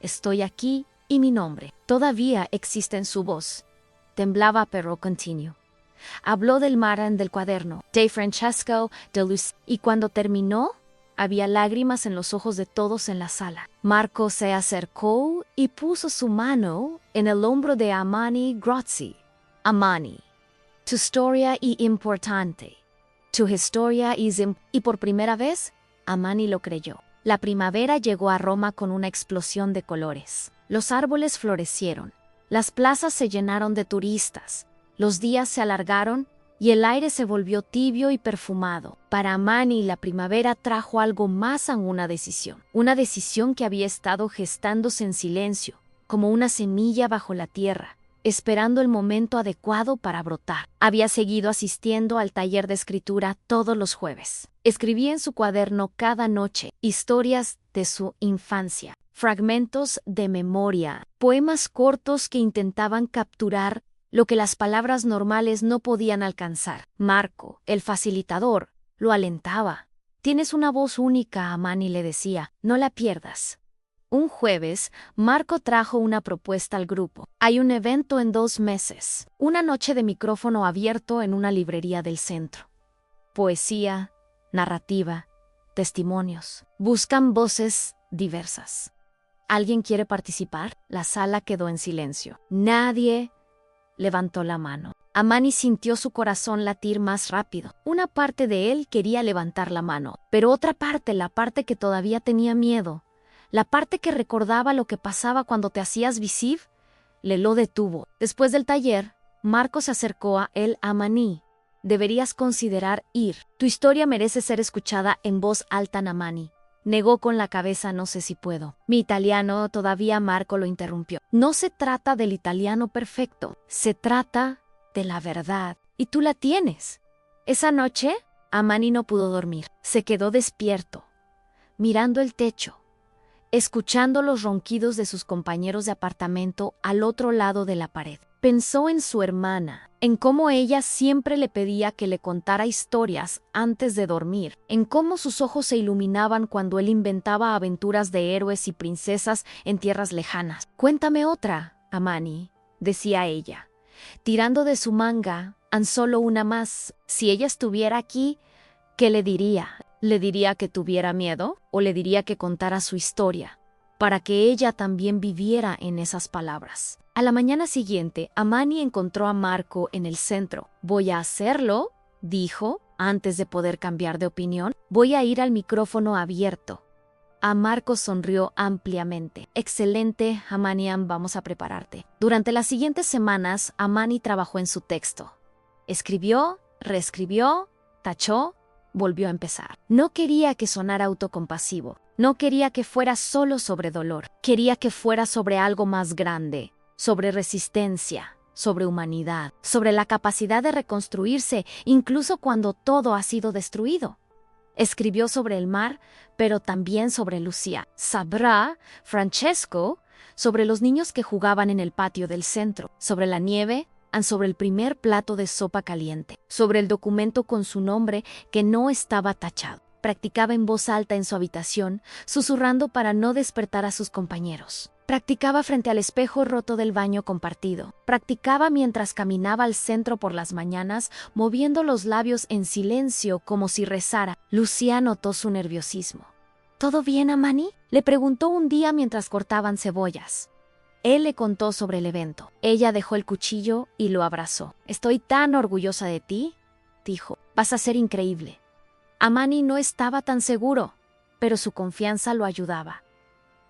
estoy aquí y mi nombre todavía existe en su voz». Temblaba, pero continuó. Habló del mar en del cuaderno, de Francesco, de Luz, y cuando terminó, había lágrimas en los ojos de todos en la sala. Marco se acercó y puso su mano en el hombro de Amani. «Grazie, Amani. Tu storia è importante. Tu historia es Y por primera vez, Amani lo creyó. La primavera llegó a Roma con una explosión de colores. Los árboles florecieron. Las plazas se llenaron de turistas. Los días se alargaron y el aire se volvió tibio y perfumado. Para Amani, la primavera trajo algo más, una decisión que había estado gestándose en silencio, como una semilla bajo la tierra, esperando el momento adecuado para brotar. Había seguido asistiendo al taller de escritura todos los jueves. Escribía en su cuaderno cada noche historias de su infancia, fragmentos de memoria, poemas cortos que intentaban capturar lo que las palabras normales no podían alcanzar. Marco, el facilitador, lo alentaba. «Tienes una voz única», Amani le decía, «no la pierdas». Un jueves, Marco trajo una propuesta al grupo. «Hay un evento en 2 meses, una noche de micrófono abierto en una librería del centro. Poesía, narrativa, testimonios. Buscan voces diversas. ¿Alguien quiere participar?». La sala quedó en silencio. Nadie levantó la mano. Amani sintió su corazón latir más rápido. Una parte de él quería levantar la mano, pero otra parte, la parte que todavía tenía miedo, la parte que recordaba lo que pasaba cuando te hacías visible, le lo detuvo. Después del taller, Marco se acercó a él. Amani, deberías considerar ir. Tu historia merece ser escuchada en voz alta. Amani negó con la cabeza. No sé si puedo. Mi italiano todavía. Marco lo interrumpió. No se trata del italiano perfecto, se trata de la verdad, y tú la tienes. Esa noche, Amani no pudo dormir. Se quedó despierto, mirando el techo, escuchando los ronquidos de sus compañeros de apartamento al otro lado de la pared. Pensó en su hermana, en cómo ella siempre le pedía que le contara historias antes de dormir, en cómo sus ojos se iluminaban cuando él inventaba aventuras de héroes y princesas en tierras lejanas. Cuéntame otra, Amani, decía ella, tirando de su manga solo una más. Si ella estuviera aquí, ¿qué le diría? ¿Le diría que tuviera miedo o le diría que contara su historia, para que ella también viviera en esas palabras? A la mañana siguiente, Amani encontró a Marco en el centro. Voy a hacerlo, dijo, antes de poder cambiar de opinión. Voy a ir al micrófono abierto. A Marco sonrió ampliamente. Excelente, Amani, vamos a prepararte. Durante las siguientes semanas, Amani trabajó en su texto. Escribió, reescribió, tachó, volvió a empezar. No quería que sonara autocompasivo. No quería que fuera solo sobre dolor. Quería que fuera sobre algo más grande, sobre resistencia, sobre humanidad, sobre la capacidad de reconstruirse incluso cuando todo ha sido destruido. Escribió sobre el mar, pero también sobre Lucia, Sabra, Francesco, sobre los niños que jugaban en el patio del centro, sobre la nieve, sobre el primer plato de sopa caliente, sobre el documento con su nombre que no estaba tachado. Practicaba en voz alta en su habitación, susurrando para no despertar a sus compañeros. Practicaba frente al espejo roto del baño compartido. Practicaba mientras caminaba al centro por las mañanas, moviendo los labios en silencio como si rezara. Lucía notó su nerviosismo. ¿Todo bien, Amani?, le preguntó un día mientras cortaban cebollas. Él le contó sobre el evento. Ella dejó el cuchillo y lo abrazó. Estoy tan orgullosa de ti, dijo. Vas a ser increíble. Amani no estaba tan seguro, pero su confianza lo ayudaba.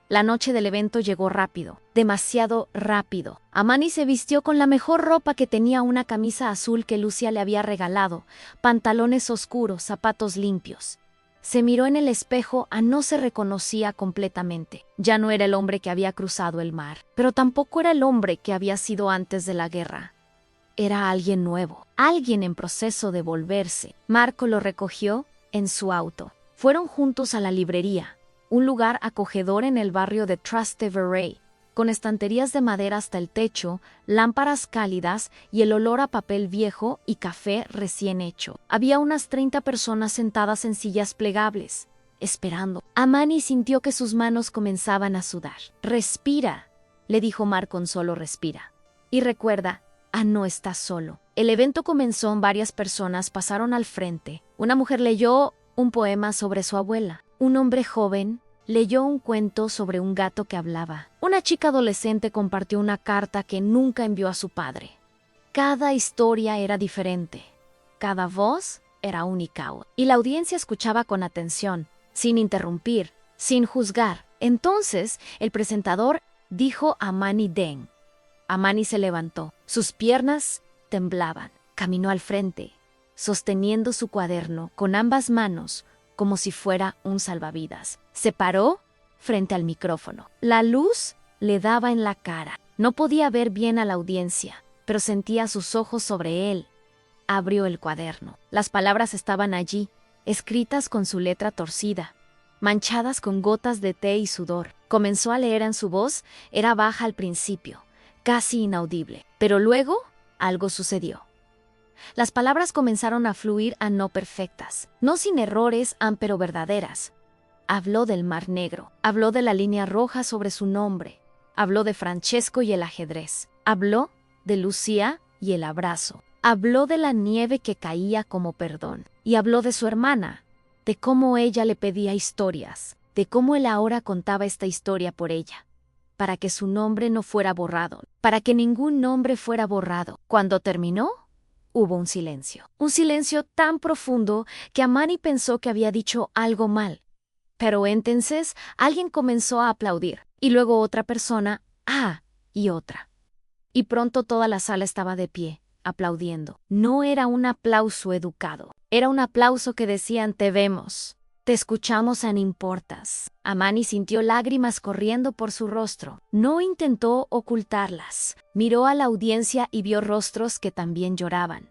La noche del evento llegó rápido, demasiado rápido. Amani se vistió con la mejor ropa que tenía: una camisa azul que Lucia le había regalado, pantalones oscuros, zapatos limpios. Se miró en el espejo. No se reconocía completamente. Ya no era el hombre que había cruzado el mar, pero tampoco era el hombre que había sido antes de la guerra. Era alguien nuevo, alguien en proceso de volverse. Marco lo recogió en su auto. Fueron juntos a la librería, un lugar acogedor en el barrio de Trastevere, con estanterías de madera hasta el techo, lámparas cálidas y el olor a papel viejo y café recién hecho. Había unas 30 personas sentadas en sillas plegables, esperando. Amani sintió que sus manos comenzaban a sudar. Respira, le dijo Marco. Solo respira. Y recuerda, no estás solo. El evento comenzó. Varias personas pasaron al frente. Una mujer leyó un poema sobre su abuela. Un hombre joven leyó un cuento sobre un gato que hablaba. Una chica adolescente compartió una carta que nunca envió a su padre. Cada historia era diferente. Cada voz era única. Y la audiencia escuchaba con atención, sin interrumpir, sin juzgar. Entonces, el presentador dijo a Amani Den. Amani se levantó. Sus piernas temblaban. Caminó al frente, sosteniendo su cuaderno con ambas manos, como si fuera un salvavidas. Se paró frente al micrófono. La luz le daba en la cara. No podía ver bien a la audiencia, pero sentía sus ojos sobre él. Abrió el cuaderno. Las palabras estaban allí, escritas con su letra torcida, manchadas con gotas de té y sudor. Comenzó a leer en su voz. Era baja al principio, casi inaudible, pero luego algo sucedió. Las palabras comenzaron a fluir, no perfectas, no sin errores, pero verdaderas. Habló del Mar Negro, habló de la línea roja sobre su nombre, habló de Francesco y el ajedrez, habló de Lucía y el abrazo, habló de la nieve que caía como perdón, y habló de su hermana, de cómo ella le pedía historias, de cómo él ahora contaba esta historia por ella, para que su nombre no fuera borrado, para que ningún nombre fuera borrado. Cuando terminó, Hubo un silencio tan profundo que Amani pensó que había dicho algo mal. Pero entonces alguien comenzó a aplaudir, y luego otra persona, y otra. Y pronto toda la sala estaba de pie, aplaudiendo. No era un aplauso educado, era un aplauso que decían: te vemos, te escuchamos, no importas. Amani sintió lágrimas corriendo por su rostro. No intentó ocultarlas. Miró a la audiencia y vio rostros que también lloraban.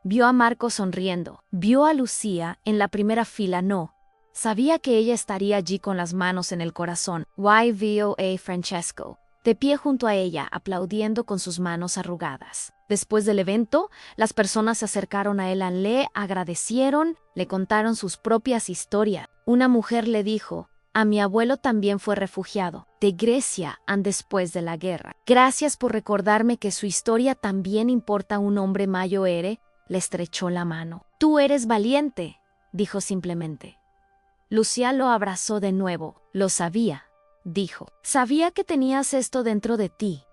Vio a Marco sonriendo. Vio a Lucía en la primera fila. No. Sabía que ella estaría allí con las manos en el corazón. YVOA Francesco, de pie junto a ella, aplaudiendo con sus manos arrugadas. Después del evento, las personas se acercaron a él, le agradecieron, le contaron sus propias historias. Una mujer le dijo: a mi abuelo también fue refugiado, de Grecia, después de la guerra. Gracias por recordarme que su historia también importa. Un hombre mayor le estrechó la mano. Tú eres valiente, dijo simplemente. Lucía lo abrazó de nuevo. Lo sabía, dijo. Sabía que tenías esto dentro de ti.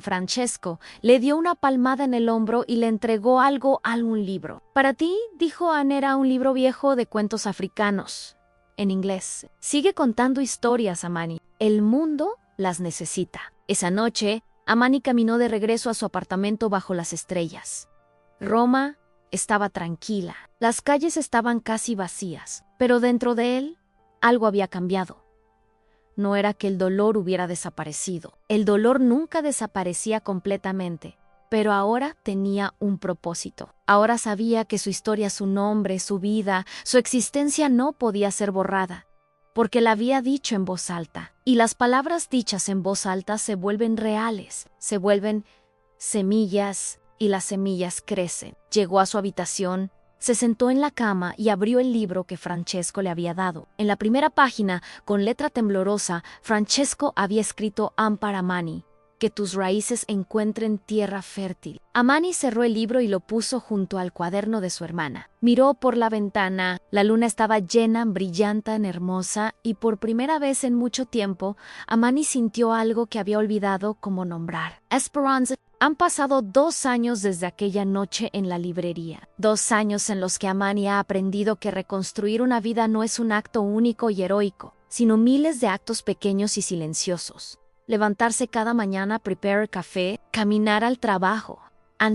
Francesco le dio una palmada en el hombro y le entregó un libro. Para ti, dijo Anne, era un libro viejo de cuentos africanos. En inglés. Sigue contando historias, Amani. El mundo las necesita. Esa noche, Amani caminó de regreso a su apartamento bajo las estrellas. Roma estaba tranquila. Las calles estaban casi vacías, pero dentro de él algo había cambiado. No era que el dolor hubiera desaparecido. El dolor nunca desaparecía completamente, pero ahora tenía un propósito. Ahora sabía que su historia, su nombre, su vida, su existencia no podía ser borrada, porque la había dicho en voz alta. Y las palabras dichas en voz alta se vuelven reales, se vuelven semillas, y las semillas crecen. Llegó a su habitación, se sentó en la cama y abrió el libro que Francesco le había dado. En la primera página, con letra temblorosa, Francesco había escrito: para Amani, que tus raíces encuentren tierra fértil. Amani cerró el libro y lo puso junto al cuaderno de su hermana. Miró por la ventana. La luna estaba llena, brillante, hermosa, y por primera vez en mucho tiempo, Amani sintió algo que había olvidado cómo nombrar: Esperanza. Han pasado 2 años desde aquella noche en la librería. 2 años en los que Amani ha aprendido que reconstruir una vida no es un acto único y heroico, sino miles de actos pequeños y silenciosos. Levantarse cada mañana, preparar café, caminar al trabajo,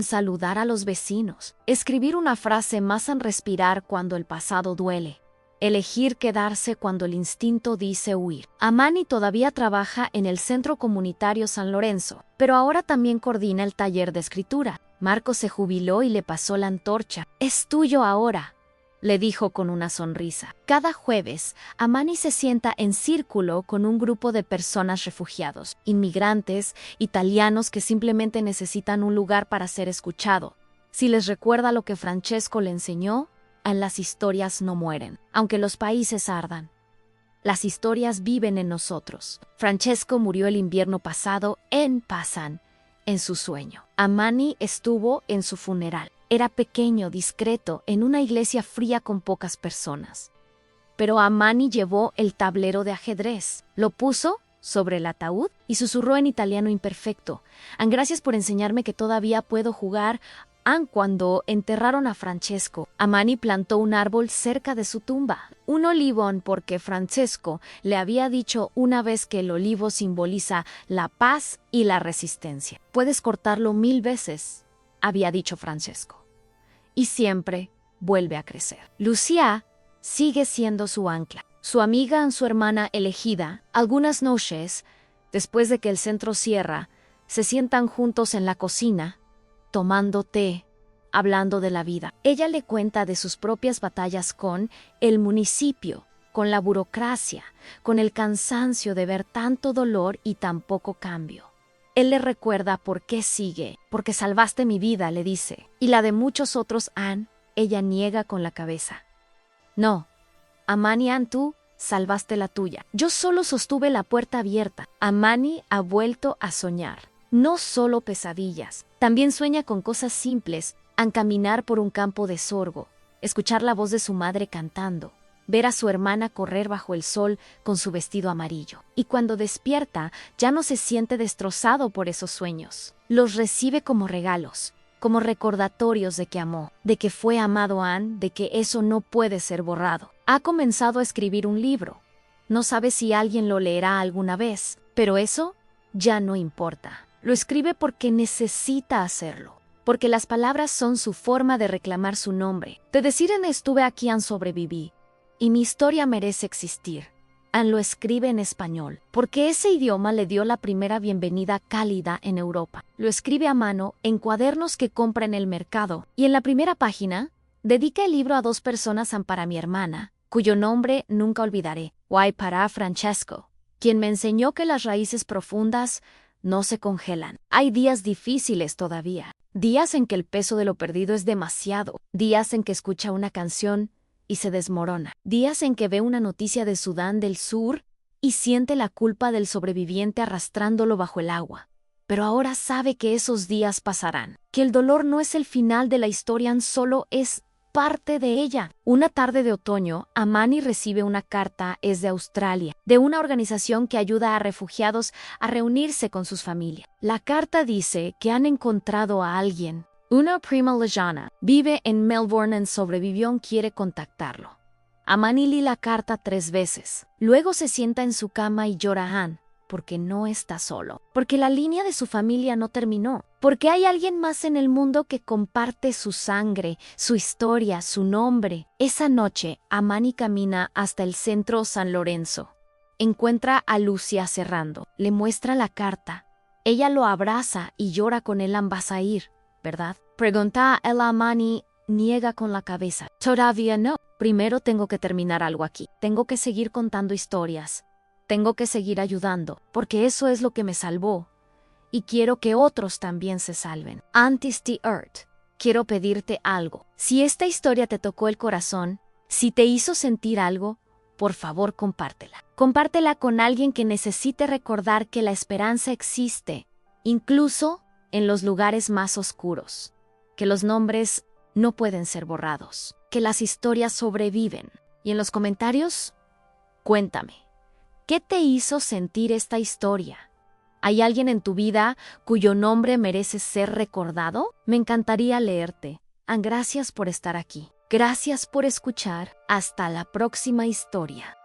saludar a los vecinos, escribir una frase más, respirar cuando el pasado duele, elegir quedarse cuando el instinto dice huir. Amani todavía trabaja en el Centro Comunitario San Lorenzo, pero ahora también coordina el taller de escritura. Marco se jubiló y le pasó la antorcha. Es tuyo ahora, le dijo con una sonrisa. Cada jueves, Amani se sienta en círculo con un grupo de personas refugiados, inmigrantes, italianos que simplemente necesitan un lugar para ser escuchado. Si les recuerda lo que Francesco le enseñó: las historias no mueren, aunque los países ardan. Las historias viven en nosotros. Francesco murió el invierno pasado en Pasan, en su sueño. Amani estuvo en su funeral. Era pequeño, discreto, en una iglesia fría con pocas personas. Pero Amani llevó el tablero de ajedrez, lo puso sobre el ataúd y susurró en italiano imperfecto: gracias por enseñarme que todavía puedo jugar. Cuando enterraron a Francesco, Amani plantó un árbol cerca de su tumba, un olivón, porque Francesco le había dicho una vez que el olivo simboliza la paz y la resistencia. Puedes cortarlo 1000 veces, había dicho Francesco, y siempre vuelve a crecer. Lucía sigue siendo su ancla, su amiga, su hermana elegida. Algunas noches, después de que el centro cierra, se sientan juntos en la cocina, tomando té, hablando de la vida. Ella le cuenta de sus propias batallas con el municipio, con la burocracia, con el cansancio de ver tanto dolor y tan poco cambio. Él le recuerda por qué sigue: porque salvaste mi vida, le dice, y la de muchos otros. Ella niega con la cabeza. No, Amani, tú salvaste la tuya. Yo solo sostuve la puerta abierta. Amani ha vuelto a soñar. No solo pesadillas, también sueña con cosas simples: caminar por un campo de sorgo, escuchar la voz de su madre cantando, ver a su hermana correr bajo el sol con su vestido amarillo. Y cuando despierta, ya no se siente destrozado por esos sueños. Los recibe como regalos. como recordatorios de que amó, de que fue amado de que eso no puede ser borrado. Ha comenzado a escribir un libro. No sabe si alguien lo leerá alguna vez, pero eso ya no importa. Lo escribe porque necesita hacerlo, porque las palabras son su forma de reclamar su nombre, de decir en estuve aquí, sobreviví, y mi historia merece existir. Lo escribe en español, porque ese idioma le dio la primera bienvenida cálida en Europa. Lo escribe a mano en cuadernos que compra en el mercado, y en la primera página dedica el libro a 2 personas, para mi hermana, cuyo nombre nunca olvidaré, y para Francesco, quien me enseñó que las raíces profundas no se congelan. Hay días difíciles todavía, días en que el peso de lo perdido es demasiado, días en que escucha una canción y se desmorona, días en que ve una noticia de Sudán del Sur y siente la culpa del sobreviviente arrastrándolo bajo el agua. Pero ahora sabe que esos días pasarán, que el dolor no es el final de la historia, solo es parte de ella. Una tarde de otoño, Amani recibe una carta, es de Australia, de una organización que ayuda a refugiados a reunirse con sus familias. La carta dice que han encontrado a alguien. Una prima lejana, vive en Melbourne, sobrevivió, quiere contactarlo. Amani lee la carta 3 veces. Luego se sienta en su cama y llora porque no está solo, porque la línea de su familia no terminó, porque hay alguien más en el mundo que comparte su sangre, su historia, su nombre. Esa noche, Amani camina hasta el centro San Lorenzo. Encuentra a Lucia cerrando, le muestra la carta. Ella lo abraza y llora con él. Vas a ir, ¿verdad? Pregunta a él. Amani niega con la cabeza. Todavía no. Primero tengo que terminar algo aquí. Tengo que seguir contando historias. Tengo que seguir ayudando, porque eso es lo que me salvó. Y quiero que otros también se salven. Antes de Earth, quiero pedirte algo. Si esta historia te tocó el corazón, si te hizo sentir algo, por favor compártela. Compártela con alguien que necesite recordar que la esperanza existe, incluso en los lugares más oscuros. Que los nombres no pueden ser borrados. Que las historias sobreviven. Y en los comentarios, cuéntame. ¿Qué te hizo sentir esta historia? ¿Hay alguien en tu vida cuyo nombre merece ser recordado? Me encantaría leerte. Gracias por estar aquí. Gracias por escuchar. Hasta la próxima historia.